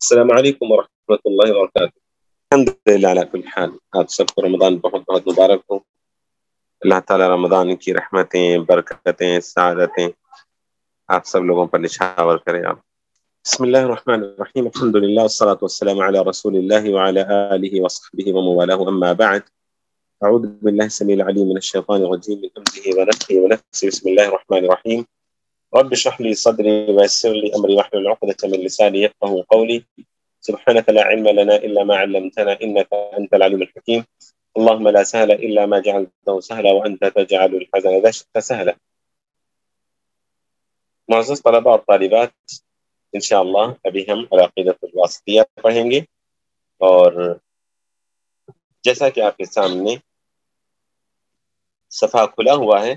السلام علیکم ورحمۃ اللہ وبرکاتہ۔ الحمد للہ علی کل حال، آپ سب کو رمضان بہت بہت مبارک ہو۔ اللہ تعالیٰ رمضان کی رحمتیں، برکتیں، سعادتیں آپ سب لوگوں پر نچھاور کرے۔ آپ بسم اللہ الرحمن الرحیم، الحمد للہ والصلاة والسلام علی رسول اللہ وعلی آلہ وصحبہ ومن والاه، اما بعد، اعوذ باللہ السمیع العلیم من الشیطان الرجیم، من همزه ونفخه ونفثه، بسم اللہ الرحمن الرحیم، رب اشرح لي صدري ويسر لي امري واحلل عقدة من لساني يفقهوا قولي، سبحانك لا علم لنا الا ما علمتنا انك انت العليم الحكيم، اللهم لا سهل الا ما جعلته سهلا وانت تجعل الحزن اذا شئت سهلا۔ معزز طلباء اور طالبات، انشاءاللہ ابھی ہم العقیدۃ الواسطیہ پڑھیں گے، اور جیسا کہ آپ کے سامنے صفحہ کھلا ہوا ہے،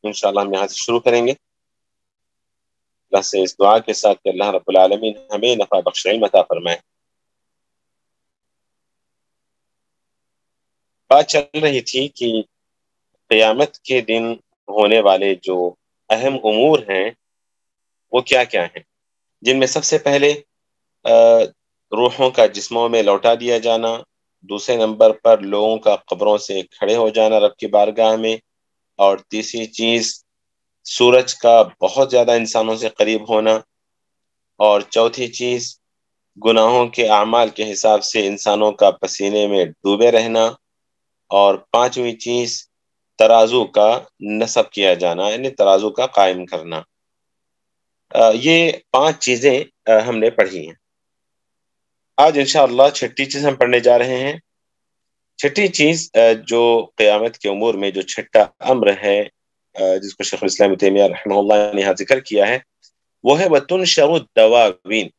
انشاءاللہ ہم یہاں سے شروع کریں گے، اللہ سے اس دعا کے ساتھ کہ اللہ رب العالمین ہمیں نفع بخش علم عطا فرمائے۔ بات چل رہی تھی کہ قیامت کے دن ہونے والے جو اہم امور ہیں وہ کیا کیا ہیں، جن میں سب سے پہلے روحوں کا جسموں میں لوٹا دیا جانا، دوسرے نمبر پر لوگوں کا قبروں سے کھڑے ہو جانا رب کی بارگاہ میں، اور تیسری چیز سورج کا بہت زیادہ انسانوں سے قریب ہونا، اور چوتھی چیز گناہوں کے اعمال کے حساب سے انسانوں کا پسینے میں ڈوبے رہنا، اور پانچویں چیز ترازو کا نصب کیا جانا، یعنی ترازو کا قائم کرنا۔ یہ 5 چیزیں ہم نے پڑھی ہیں۔ آج انشاءاللہ چھٹی چیز ہم پڑھنے جا رہے ہیں۔ چھٹی چیز جو قیامت کے امور میں جو چھٹا امر ہے، جس کو شیخ الاسلام ابن تیمیہ رحمہ اللہ نے یہاں ذکر کیا ہے، وہ ہے وَتُنشَرُ الدَّوَاوِينَ،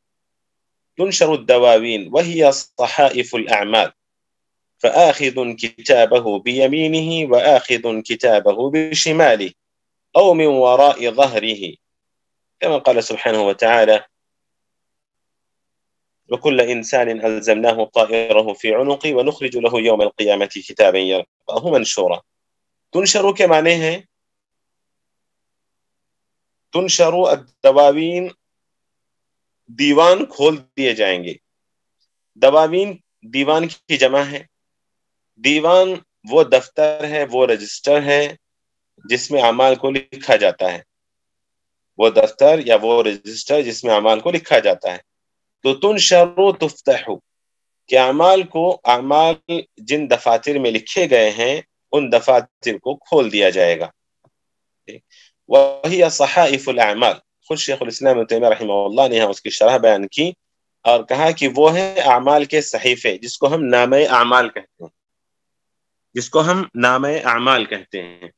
تنشر الدواوین وهي صحائف الأعمال، فآخذ كتابه بيمينه وآخذ كتابه بشماله أو من وراء ظهره، كما قال سبحانه وتعالى وكل إنسان ألزمناه طائره في عنقه ونخرج له يوم القيامة كتابا يلقاه منشورا۔ تنشر کے معنی ہے تنشر الدواوین، دیوان کھول دیے جائیں گے۔ دواوین دیوان کی جمع ہے۔ دیوان وہ دفتر ہے، وہ رجسٹر ہے جس میں اعمال کو لکھا جاتا ہے، وہ دفتر یا وہ رجسٹر جس میں اعمال کو لکھا جاتا ہے۔ تو تنشر تفتح، کہ اعمال جن دفاتر میں لکھے گئے ہیں ان دفاتر کو کھول دیا جائے گا۔ وہی صحائف الاعمال، خود شیخ الاسلام ابن تیمیہ رحمہ اللہ نے یہاں اس کی شرح بیان کی اور کہا کہ وہ ہے اعمال کے صحیفے، جس کو ہم نامہ اعمال کہتے ہیں،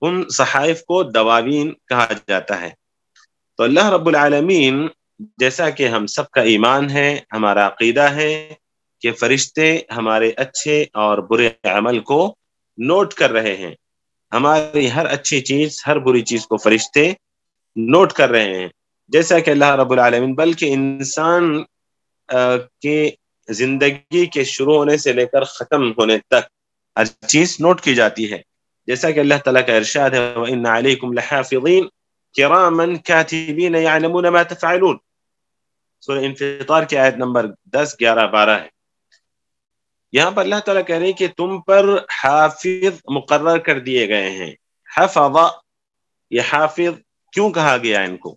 ان صحائف کو دواوین کہا جاتا ہے۔ تو اللہ رب العالمین، جیسا کہ ہم سب کا ایمان ہے، ہمارا عقیدہ ہے کہ فرشتے ہمارے اچھے اور برے عمل کو نوٹ کر رہے ہیں، ہماری ہر اچھی چیز ہر بری چیز کو فرشتے نوٹ کر رہے ہیں، جیسا کہ اللہ رب العالمین بلکہ انسان کے زندگی کے شروع ہونے سے لے کر ختم ہونے تک ہر چیز نوٹ کی جاتی ہے، جیسا کہ اللہ تعالیٰ کا ارشاد ہے وَإِنَّ عَلَيْكُمْ لَحَافِظِينَ كِرَامًا كَاتِبِينَ يَعْلَمُونَ مَا تَفْعَلُونَ، سورہ انفطار کی آیت نمبر 10، 11، 12 ہے۔ یہاں پر اللہ تعالیٰ کہہ رہے ہیں کہ تم پر حافظ مقرر کر دیے گئے ہیں۔ حفظ، یہ حافظ کیوں کہا گیا ان کو؟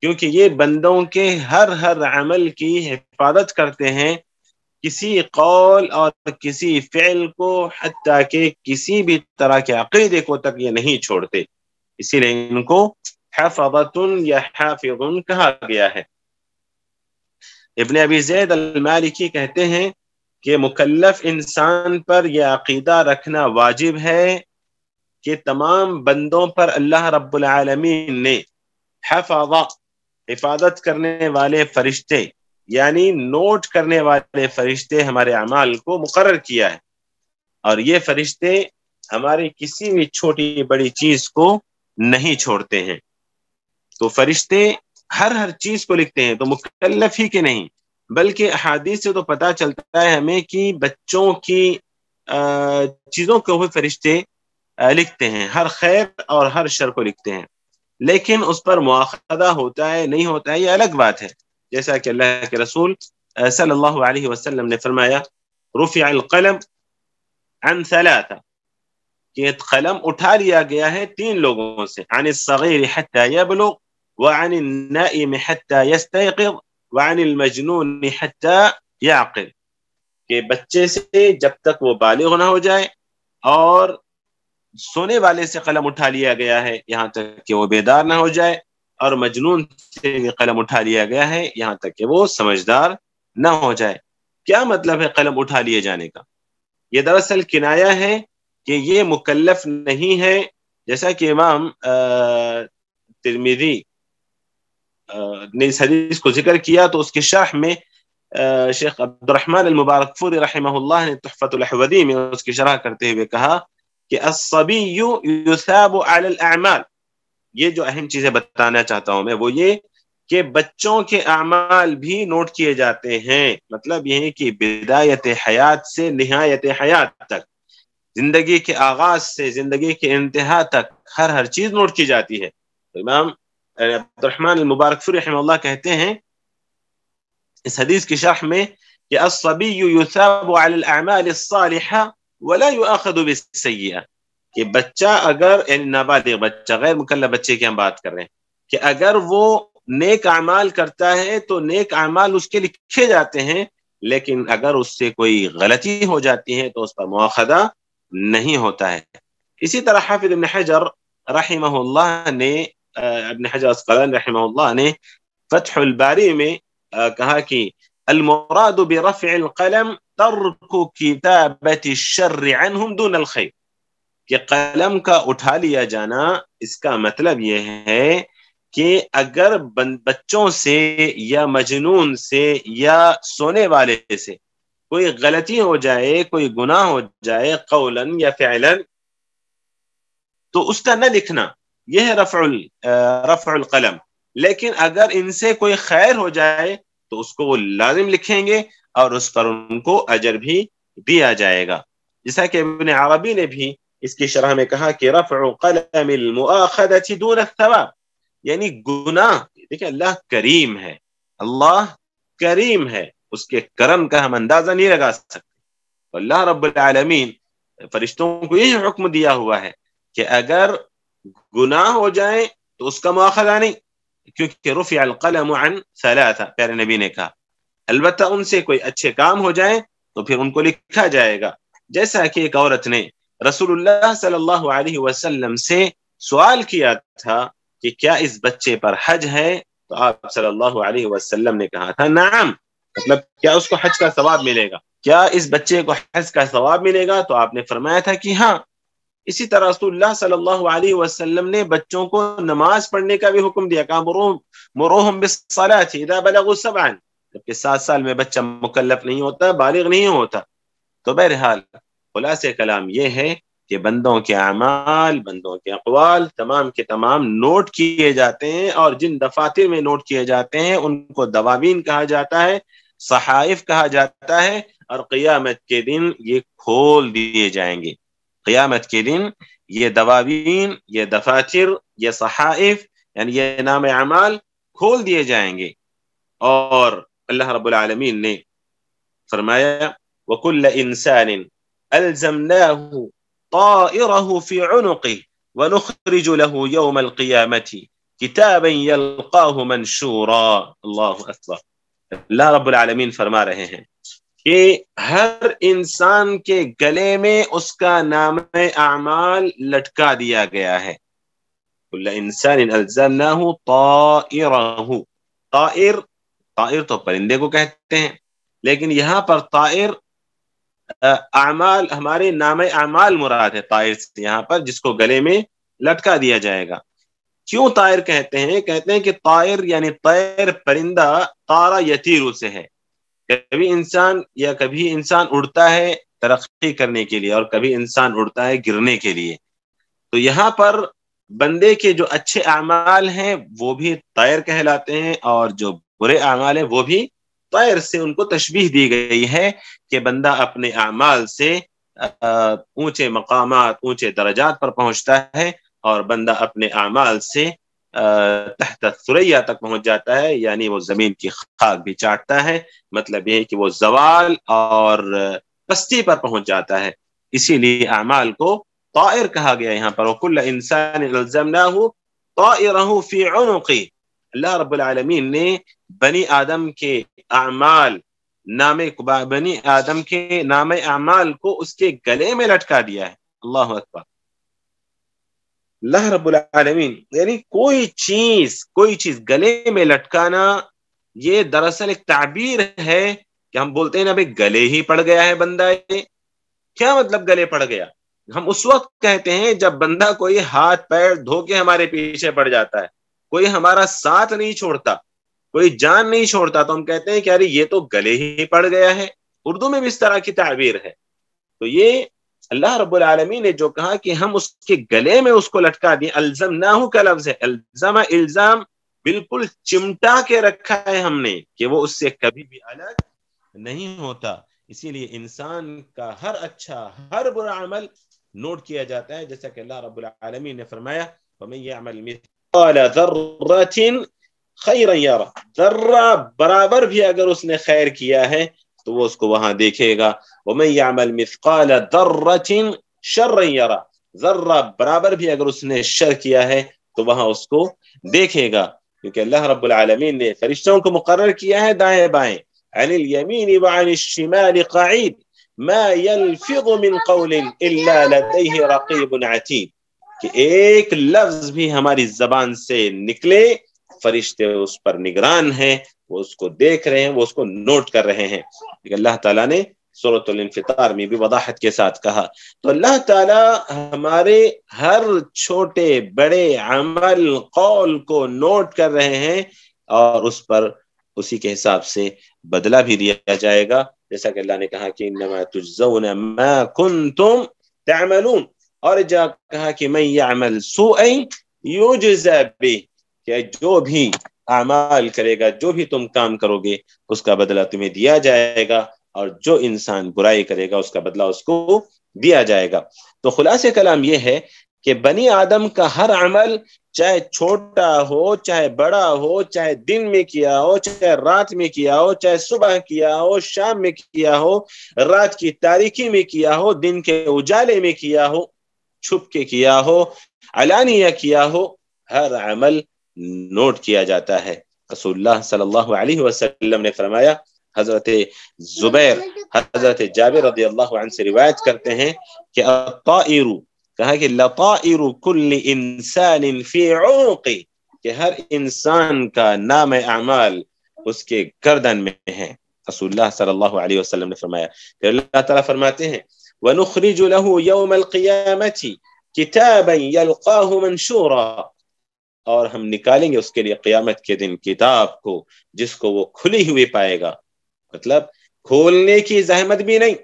کیونکہ یہ بندوں کے ہر عمل کی حفاظت کرتے ہیں، کسی قول اور کسی فعل کو، حتیٰ کہ کسی بھی طرح کے عقیدے کو تک یہ نہیں چھوڑتے، اسی لیے ان کو حفظۃ یا حافظ کہا گیا ہے۔ ابن ابی زید المالکی کہتے ہیں کہ مکلف انسان پر یہ عقیدہ رکھنا واجب ہے کہ تمام بندوں پر اللہ رب العالمین نے حفظ، حفاظت کرنے والے فرشتے، یعنی نوٹ کرنے والے فرشتے ہمارے اعمال کو مقرر کیا ہے، اور یہ فرشتے ہماری کسی بھی چھوٹی بڑی چیز کو نہیں چھوڑتے ہیں۔ تو فرشتے ہر چیز کو لکھتے ہیں، تو مکلف ہی کے نہیں بلکہ احادیث سے تو پتہ چلتا ہے ہمیں کہ بچوں کی چیزوں کو بھی فرشتے لکھتے ہیں، ہر خیر اور ہر شر کو لکھتے ہیں۔ لیکن اس پر مواخذہ ہوتا ہے نہیں ہوتا ہے یہ الگ بات ہے. جیسا کہ اللہ کے رسول صلی اللہ علیہ وسلم نے فرمایا رفع القلم عن ثلاثہ کہ قلم اٹھا لیا گیا ہے 3 لوگوں سے، عن الصغیر حتى يبلغ وعن النائم حتى يستيقظ وعن المجنون حتى يعقل، کہ بچے سے جب تک وہ بالغ نہ ہو جائے، اور سونے والے سے قلم اٹھا لیا گیا ہے یہاں تک کہ وہ بیدار نہ ہو جائے، اور مجنون سے بھی قلم اٹھا لیا گیا ہے یہاں تک کہ وہ سمجھدار نہ ہو جائے. کیا مطلب ہے قلم اٹھا لیے جانے کا؟ یہ دراصل کنایا ہے کہ یہ مکلف نہیں ہے، جیسا کہ امام ترمذی نے اس حدیث کو ذکر کیا تو اس کی شرح میں شیخ عبد الرحمن المبارک فوری رحمہ اللہ نے تحفۃ الاحوذی میں اس کی شرح کرتے ہوئے کہا کہ الصبی یثاب علی الاعمال. یہ جو اہم چیزیں بتانا چاہتا ہوں میں وہ یہ کہ بچوں کے اعمال بھی نوٹ کیے جاتے ہیں. مطلب یہ ہے کہ بدایت حیات سے نہایت حیات تک، زندگی کے آغاز سے زندگی کے انتہا تک ہر چیز نوٹ کی جاتی ہے. تو امام عبد الرحمن المبارک فوری رحمہ اللہ کہتے ہیں اس حدیث کی شرح میں کہ الصبی یثاب علی الاعمال الصالحہ ولا یؤاخذ بالسیئہ، کہ بچہ اگر یعنی نابالغ بچہ، غیر مکلف بچے کی ہم بات کر رہے ہیں، کہ اگر وہ نیک اعمال کرتا ہے تو نیک اعمال اس کے لکھے جاتے ہیں، لیکن اگر اس سے کوئی غلطی ہو جاتی ہے تو اس پر مواخذہ نہیں ہوتا ہے. اسی طرح حافظ ابن حجر رحمہ اللہ نے ابن حجر عسقلانی رحمہ اللہ نے فتح الباری میں کہا کہ المراد برفع القلم ترک کتابت الشر عنہم دون الخیر، کہ قلم کا اٹھا لیا جانا اس کا مطلب یہ ہے کہ اگر بچوں سے یا مجنون سے یا سونے والے سے کوئی غلطی ہو جائے، کوئی گناہ ہو جائے قولاً یا فعلاً، تو اس کا نہ لکھنا یہ ہے رفع القلم. لیکن اگر ان سے کوئی خیر ہو جائے تو اس کو وہ لازم لکھیں گے اور اس پر ان کو اجر بھی دیا جائے گا. جیسا کہ ابن عربی نے بھی اس کی شرح میں کہا کہ رفع قلم المؤاخذة دون الثواب، یعنی گناہ، دیکھیں اللہ کریم ہے، اللہ کریم ہے، اس کے کرم کا ہم اندازہ نہیں لگا سکتے. اللہ رب العالمین فرشتوں کو یہ حکم دیا ہوا ہے کہ اگر گناہ ہو جائے تو اس کا مواخذہ نہیں، کیونکہ رفع القلم عن ثلاثہ پیارے نبی نے کہا. البتہ ان سے کوئی اچھے کام ہو جائیں تو پھر ان کو لکھا جائے گا. جیسا کہ ایک عورت نے رسول اللہ صلی اللہ علیہ وسلم سے سوال کیا تھا کہ کیا اس بچے پر حج ہے، تو آپ صلی اللہ علیہ وسلم نے کہا تھا نعم، مطلب کیا اس کو حج کا ثواب ملے گا، کیا اس بچے کو حج کا ثواب ملے گا، تو آپ نے فرمایا تھا کہ ہاں. اسی طرح رسول اللہ صلی اللہ علیہ وسلم نے بچوں کو نماز پڑھنے کا بھی حکم دیا، کہا مروہم بالصلاۃ اذا بلغوا 7، جبکہ 7 سال میں بچہ مکلف نہیں ہوتا، بالغ نہیں ہوتا. تو بہرحال خلاصہ کلام یہ ہے کہ بندوں کے اعمال، بندوں کے اقوال تمام کے تمام نوٹ کیے جاتے ہیں، اور جن دفاتر میں نوٹ کیے جاتے ہیں ان کو دواوین کہا جاتا ہے، صحائف کہا جاتا ہے، اور قیامت کے دن یہ کھول دیے جائیں گے. قیامت کے دن یہ دواوین، یہ دفاتر، یہ صحائف یعنی یہ نام اعمال کھول دیے جائیں گے. اور اللہ رب العالمین نے فرمایا وَكُلَّ إِنسَانٍ أَلْزَمْنَاهُ طَائِرَهُ فِي عُنُقِهِ وَنُخْرِجُ لَهُ يَوْمَ الْقِيَامَةِ كِتَابًا يَلْقَاهُ مَنْشُورًا. اللہ اکبر. اللہ رب العالمین فرما رہے ہیں کہ ہر انسان کے گلے میں اس کا نام اعمال لٹکا دیا گیا ہے. كُلَّ إِنسَانٍ أَلْزَمْنَاهُ طَائِرَهُ. طائر تو پرندے کو کہتے ہیں، لیکن یہاں پر طائر اعمال، ہمارے نام اعمال مراد ہے طائر سے یہاں پر، جس کو گلے میں لٹکا دیا جائے گا. کیوں طائر کہتے ہیں؟ کہتے ہیں کہ طائر یعنی طیر، پرندہ، طارا یطیر سے ہے. کبھی انسان اڑتا ہے ترقی کرنے کے لیے، اور کبھی انسان اڑتا ہے گرنے کے لیے. تو یہاں پر بندے کے جو اچھے اعمال ہیں وہ بھی طائر کہلاتے ہیں، اور جو برے اعمال ہیں وہ بھی طائر سے ان کو تشبیہ دی گئی ہے کہ بندہ اپنے اعمال سے اونچے مقامات، اونچے درجات پر پہنچتا ہے، اور بندہ اپنے اعمال سے تحت الثریا تک پہنچ جاتا ہے، یعنی وہ زمین کی خاک بھی چاٹتا ہے، مطلب یہ ہے کہ وہ زوال اور پستی پر پہنچ جاتا ہے. اسی لیے اعمال کو طائر کہا گیا یہاں پر. وَكُلَّ إِنسَانٍ أَلْزَمْنَاهُ طَائِرَهُ فِي عُنُقِهِ. اللہ رب العالمین نے بنی آدم کے اعمال بنی آدم کے نام اعمال کو اس کے گلے میں لٹکا دیا ہے. اللہ اکبر. اللہ رب العالمین یعنی کوئی چیز گلے میں لٹکانا یہ دراصل ایک تعبیر ہے کہ ہم بولتے ہیں نا بھائی گلے ہی پڑ گیا ہے بندہ. یہ کیا مطلب گلے پڑ گیا؟ ہم اس وقت کہتے ہیں جب بندہ کوئی ہاتھ پیر دھو کے ہمارے پیچھے پڑ جاتا ہے، کوئی ہمارا ساتھ نہیں چھوڑتا، کوئی جان نہیں چھوڑتا، تو ہم کہتے ہیں کہ ارے یہ تو گلے ہی پڑ گیا ہے. اردو میں بھی اس طرح کی تعبیر ہے. تو یہ اللہ رب العالمین نے جو کہا کہ ہم اس کے گلے میں اس کو لٹکا دیں، الزمناہ کا لفظ ہے. الزم الزام، بالکل چمٹا کے رکھا ہے ہم نے کہ وہ اس سے کبھی بھی الگ نہیں ہوتا. اسی لیے انسان کا ہر اچھا ہر برا عمل نوٹ کیا جاتا ہے، جیسا کہ اللہ رب العالمین نے فرمایا وَمَن يَعْمَلْ مِثْقَالَ ذَرَّةٍ خَيْرًا يَرَهُ. ذرہ برابر بھی اگر اس نے خیر کیا ہے تو وہ اس کو وہاں دیکھے گا. وَمَن يَعْمَلْ مِثْقَالَ ذَرَّةٍ شَرًّا يَرَهُ. ذرہ برابر بھی اگر اس نے شر کیا ہے تو وہاں اس کو دیکھے گا. کیونکہ اللہ رب العالمین نے فرشتوں کو مقرر کیا ہے دائیں بائیں، عن الیمین وعن الشمال قعید ما يلفظ من قول الا لديه رقیب عتید، کہ ایک لفظ بھی ہماری زبان سے نکلے فرشتے اس پر نگران ہیں، وہ اس کو دیکھ رہے ہیں، وہ اس کو نوٹ کر رہے ہیں. اللہ تعالیٰ نے سورۃ الانفطار میں بھی وضاحت کے ساتھ کہا. تو اللہ تعالیٰ ہمارے ہر چھوٹے بڑے عمل قول کو نوٹ کر رہے ہیں اور اس پر اسی کے حساب سے بدلہ بھی دیا جائے گا. جیسا کہ اللہ نے کہا کہ انما تجزون ما کنتم تعملون، اور جا کہا کہ من یعمل سوءا یجزا به، کہ جو بھی اعمال کرے گا، جو بھی تم کام کرو گے اس کا بدلہ تمہیں دیا جائے گا، اور جو انسان برائی کرے گا اس کا بدلہ اس کو دیا جائے گا. تو خلاصہ کلام یہ ہے کہ بنی آدم کا ہر عمل چاہے چھوٹا ہو چاہے بڑا ہو، چاہے دن میں کیا ہو چاہے رات میں کیا ہو، چاہے صبح کیا ہو شام میں کیا ہو، رات کی تاریکی میں کیا ہو دن کے اجالے میں کیا ہو، چھپ کے کیا ہو علانیہ کیا ہو، ہر عمل نوٹ کیا جاتا ہے. رسول اللہ صلی اللہ علیہ وسلم نے فرمایا، حضرت زبیر حضرت جابر رضی اللہ عنہ سے روایت کرتے ہیں کہ الطائر، کہا کہ لطائر کل انسان فی عنق، کہ ہر انسان کا نام اعمال اس کے گردن میں ہے. رسول اللہ صلی اللہ علیہ وسلم نے فرمایا. پھر اللہ تعالیٰ فرماتے ہیں وَنُخْرِجُ لَهُ يَوْمَ الْقِيَامَةِ كِتَابًا يَلْقَاهُ مَنْشُورًا، اور ہم نکالیں گے اس کے لیے قیامت کے دن کتاب کو جس کو وہ کھلی ہوئی پائے گا. مطلب کھولنے کی زحمت بھی نہیں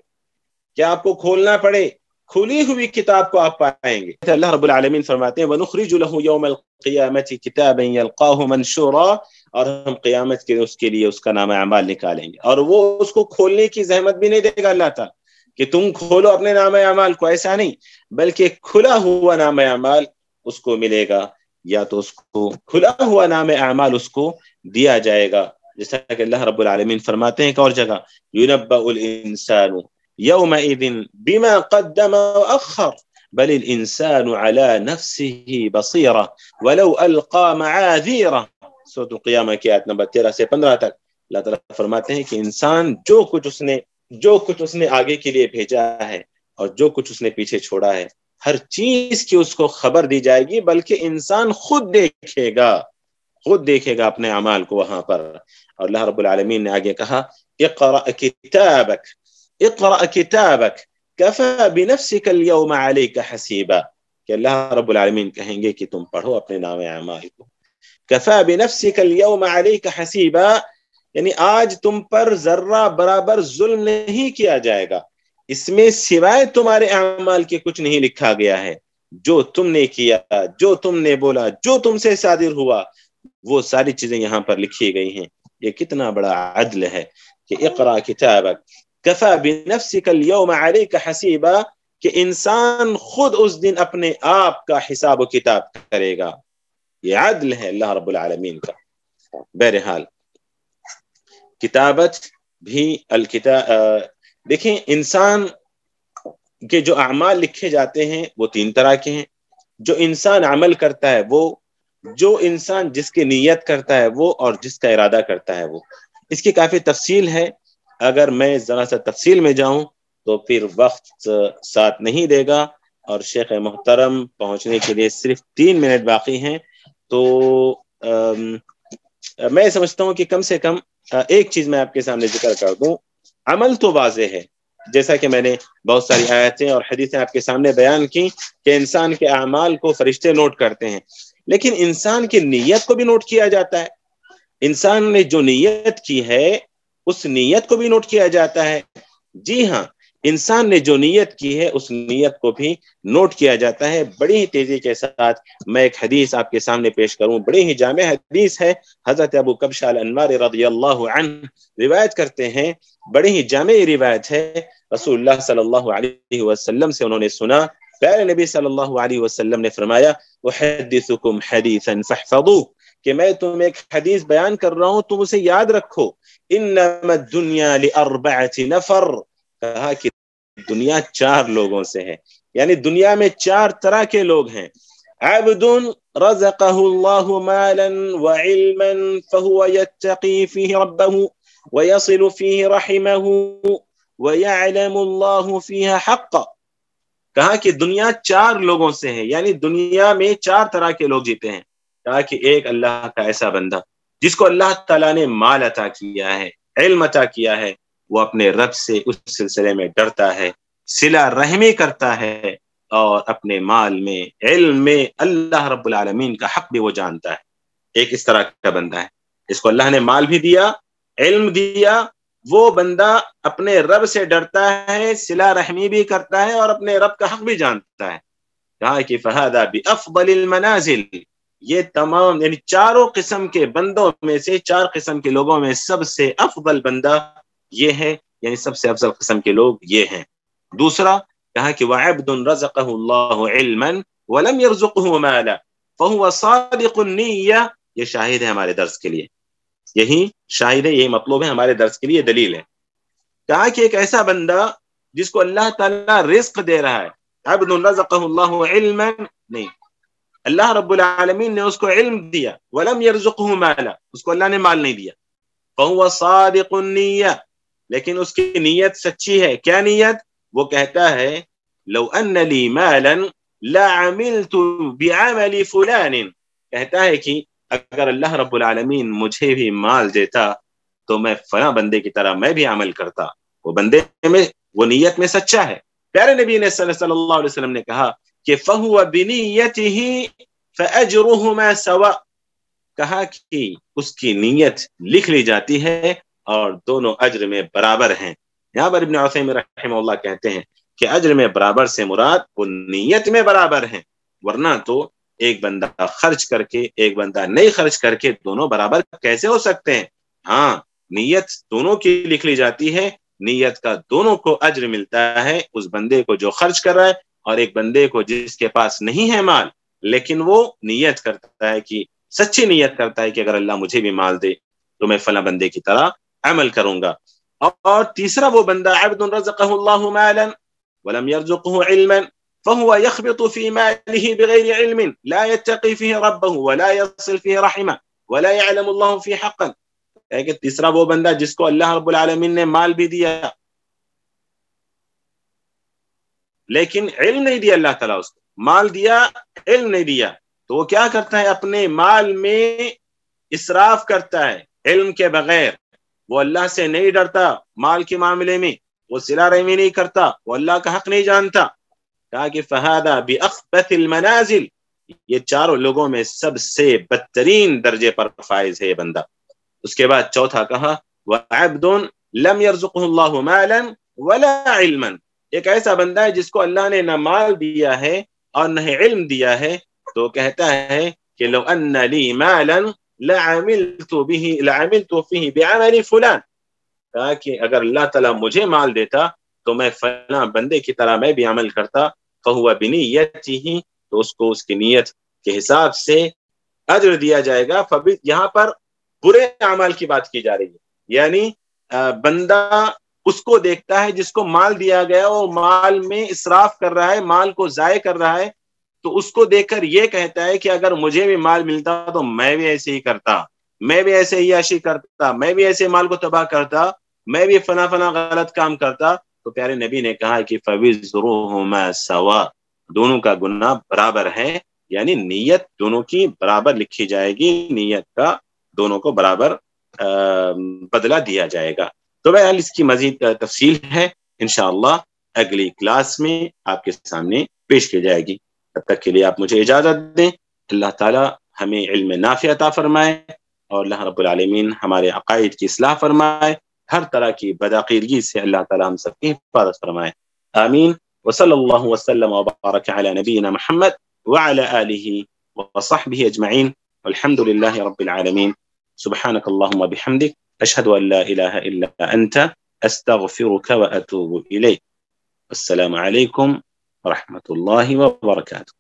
کہ آپ کو کھولنا پڑے، کھلی ہوئی کتاب کو آپ پائیں گے. اللہ رب العالمین فرماتے ہیں وَنُخْرِجُ لَهُ يَوْمَ الْقِيَامَةِ كِتَابًا يَلْقَاهُ مَنْشُورًا، اور ہم قیامت کے اس کے لیے اس کا نام اعمال نکالیں گے، اور وہ اس کو کھولنے کی زحمت بھی نہیں دے گا اللہ تعالیٰ کہ تم کھولو اپنے نام اعمال کو، ایسا نہیں، بلکہ کھلا ہوا نام اعمال اس کو ملے گا، یا تو اس کو کھلا ہوا نام اعمال اس کو دیا جائے گا. جیسا کہ اللہ رب العالمین فرماتے ہیں ایک اور جگہ يُنَبَّأُ الْإِنسَانُ يَوْمَئِذٍ بِمَا قَدَّمَ وَأَخَّرَ بَلِ الْإِنسَانُ عَلَى نَفْسِهِ بَصِيرَةٌ وَلَوْ أَلْقَى مَعَاذِيرَهُ. سورۃ القیامہ کی آیت نمبر 13 سے 15 تک اللہ تعالیٰ فرماتے ہیں کہ انسان جو کچھ اس نے آگے کے لیے بھیجا ہے اور جو کچھ اس نے پیچھے چھوڑا ہے، ہر چیز کی اس کو خبر دی جائے گی، بلکہ انسان خود دیکھے گا اپنے اعمال کو وہاں پر. اور اللہ رب العالمین نے آگے کہا اقرأ کتابک کفی بنفسک اليوم علیک حسیبا، کہ اللہ رب العالمین کہیں گے کہ تم پڑھو اپنے نام اعمال کو. کفی بنفسک اليوم علیک حسیبا، یعنی آج تم پر ذرہ برابر ظلم نہیں کیا جائے گا، اس میں سوائے تمہارے اعمال کے کچھ نہیں لکھا گیا ہے. جو تم نے کیا، جو تم نے بولا، جو تم سے صادر ہوا، وہ ساری چیزیں یہاں پر لکھی گئی ہیں. یہ کتنا بڑا عدل ہے کہ اقرا کتابک کفی بنفسک اليوم علیک حسیبا، کہ انسان خود اس دن اپنے آپ کا حساب و کتاب کرے گا. یہ عدل ہے اللہ رب العالمین کا. بہرحال کتابت بھی دیکھیں انسان کے جو اعمال لکھے جاتے ہیں وہ 3 طرح کے ہیں. جو انسان عمل کرتا ہے وہ، جو انسان جس کی نیت کرتا ہے وہ، اور جس کا ارادہ کرتا ہے وہ. اس کی کافی تفصیل ہے، اگر میں ذرا سا تفصیل میں جاؤں تو پھر وقت ساتھ نہیں دے گا، اور شیخ محترم پہنچنے کے لیے صرف 3 منٹ باقی ہیں. تو میں سمجھتا ہوں کہ کم سے کم ایک چیز میں آپ کے سامنے ذکر کر دوں. عمل تو واضح ہے، جیسا کہ میں نے بہت ساری آیتیں اور حدیثیں آپ کے سامنے بیان کی کہ انسان کے اعمال کو فرشتے نوٹ کرتے ہیں، لیکن انسان کی نیت کو بھی نوٹ کیا جاتا ہے. انسان نے جو نیت کی ہے اس نیت کو بھی نوٹ کیا جاتا ہے. جی ہاں، انسان نے جو نیت کی ہے اس نیت کو بھی نوٹ کیا جاتا ہے. بڑی ہی تیزی کے ساتھ میں ایک حدیث آپ کے سامنے پیش کروں، بڑی ہی جامع حدیث ہے. حضرت ابو کبشہ الانماری رضی اللہ عنہ روایت کرتے ہیں، بڑی ہی جامع روایت ہے. رسول اللہ صلی اللہ علیہ وسلم سے انہوں نے سنا، پیارے نبی صلی اللہ علیہ وسلم نے فرمایا احدثکم حدیثا فاحفظوه، کہ میں تم ایک حدیث بیان کر رہا ہوں تم اسے یاد رکھو. انما الدنیا لاربعۃ نفر، کہا کہ دنیا 4 لوگوں سے ہے، یعنی دنیا میں 4 طرح کے لوگ ہیں. عبد رزقه الله مالا وعلما فهو يتقي فيه ربه ويصل فيه رحمه ويعلم الله فيها حقا. کہا کہ دنیا 4 لوگوں سے ہے، یعنی دنیا میں 4 طرح کے لوگ جیتے ہیں. کہا کہ ایک اللہ کا ایسا بندہ جس کو اللہ تعالیٰ نے مال عطا کیا ہے، علم عطا کیا ہے، وہ اپنے رب سے اس سلسلے میں ڈرتا ہے، صلہ رحمی کرتا ہے، اور اپنے مال میں، علم میں اللہ رب العالمین کا حق بھی وہ جانتا ہے. ایک اس طرح کا بندہ ہے اس کو اللہ نے مال بھی دیا، علم دیا، وہ بندہ اپنے رب سے ڈرتا ہے، صلہ رحمی بھی کرتا ہے، اور اپنے رب کا حق بھی جانتا ہے. کہا کہ فہذا بافضل المنازل، یہ تمام یعنی 4 قسم کے بندوں میں سے، 4 قسم کے لوگوں میں سب سے افضل بندہ یہ ہے، یعنی سب سے افضل قسم کے لوگ یہ ہیں. دوسرا کہا کہ وعبد رزقه الله علما ولم يرزقه مالا فهو صادق النية. یہ شاہد ہے ہمارے درس کے لیے، یہی شاہد ہے، یہی مطلوب ہے ہمارے درس کے لیے، دلیل ہے. کہا کہ ایک ایسا بندہ جس کو اللہ تعالیٰ رزق دے رہا ہے، عبد رزقه الله علما، نہیں، اللہ رب العالمین نے اس کو علم دیا، ولم يرزقه مالا، اس کو اللہ نے مال نہیں دیا، فهو صادق النية، لیکن اس کی نیت سچی ہے. کیا نیت؟ وہ کہتا ہے لو ان لی مالا لعملت بعمل فلان، کہتا ہے کہ اگر اللہ رب العالمین مجھے بھی مال دیتا تو میں فلاں بندے کی طرح میں بھی عمل کرتا. وہ بندے میں، وہ نیت میں سچا ہے. پیارے نبی نے صلی اللہ علیہ وسلم نے کہا کہ فَهُوَ بِنِيَّتِهِ فَأَجْرُهُمَا سَوَاء، کہا کہ اس کی نیت لکھ لی جاتی ہے اور دونوں اجر میں برابر ہیں. یہاں پر ابن عثیمین رحمہ اللہ کہتے ہیں کہ اجر میں برابر سے مراد وہ نیت میں برابر ہیں، ورنہ تو ایک بندہ خرچ کر کے ایک بندہ نہیں خرچ کر کے دونوں برابر کیسے ہو سکتے ہیں؟ ہاں، نیت دونوں کی لکھ لی جاتی ہے، نیت کا دونوں کو اجر ملتا ہے، اس بندے کو جو خرچ کر رہا ہے اور ایک بندے کو جس کے پاس نہیں ہے مال لیکن وہ نیت کرتا ہے کہ سچی نیت کرتا ہے کہ اگر اللہ مجھے بھی مال دے تو میں فلاں بندے کی طرح عمل کروں گا. اور تیسرا وہ بندہ عبد رزقه الله مالا ولم يرزقه علما فهو يخبط في ماله بغير علم لا يتقي فيه ربه ولا يصل فيه رحمه ولا يعلم الله فيه حقا. کہ تیسرا وہ بندہ جس کو اللہ رب العالمین نے مال بھی دیا لیکن علم نہیں دیا، اللہ تعالیٰ اس کو مال دیا، علم نہیں دیا، تو وہ کیا کرتا ہے؟ اپنے مال میں اسراف کرتا ہے علم کے بغیر. وہ اللہ سے نہیں ڈرتا مال کے معاملے میں، وہ صلہ رحمی نہیں کرتا، وہ اللہ کا حق نہیں جانتا. کہا کہ فہذا بأخبث المنازل، یہ 4 لوگوں میں سب سے بدترین درجے پر فائز ہے یہ بندہ. اس کے بعد چوتھا کہا وعبد لم يرزقه الله مالا ولا علما، ایک ایسا بندہ ہے جس کو اللہ نے نہ مال دیا ہے اور نہ علم دیا ہے، تو کہتا ہے کہ لو ان لی مالا لعملت فيه بعمل فلان، کہا کہ اگر اللہ تعالیٰ مجھے مال دیتا تو میں فلاں بندے کی طرح میں بھی عمل کرتا. فهو بنیته، تو اس کو اس کی نیت کے حساب سے اجر دیا جائے گا. یہاں پر برے اعمال کی بات کی جا رہی ہے, یعنی بندہ اس کو دیکھتا ہے جس کو مال دیا گیا وہ مال میں اسراف کر رہا ہے, مال کو ضائع کر رہا ہے, تو اس کو دیکھ کر یہ کہتا ہے کہ اگر مجھے بھی مال ملتا تو میں بھی ایسے ہی کرتا, میں بھی ایسے ہی عیاشی کرتا, میں بھی ایسے مال کو تباہ کرتا, میں بھی فنا فنا غلط کام کرتا. تو پیارے نبی نے کہا کہ فَوِزْرُهُمَا سَوَا, دونوں کا گناہ برابر ہے, یعنی نیت دونوں کی برابر لکھی جائے گی, نیت کا دونوں کو برابر بدلہ دیا جائے گا. تو بہرحال اس کی مزید تفصیل ہے انشاءاللہ اگلی کلاس میں آپ کے سامنے پیش کی جائے گی. تب تک کے لیے آپ مجھے اجازت دیں. اللہ تعالی ہمیں علم نافع عطا فرمائے, اور اللہ رب العالمین ہمارے عقائد کی اصلاح فرمائے, ہر طرح کی بدعقیدگی سے اللہ تعالی ہم سب کی حفاظت فرمائے. آمین. وصلی اللہ وسلم وبارک علی نبینا محمد وعلى آله وصحبه أجمعين والحمد لله رب العالمين. سبحانك اللهم بحمدك أشهد أن لا إله إلا أنت أستغفرك وأتوب إليك. السلام عليكم ورحمة الله وبركاته.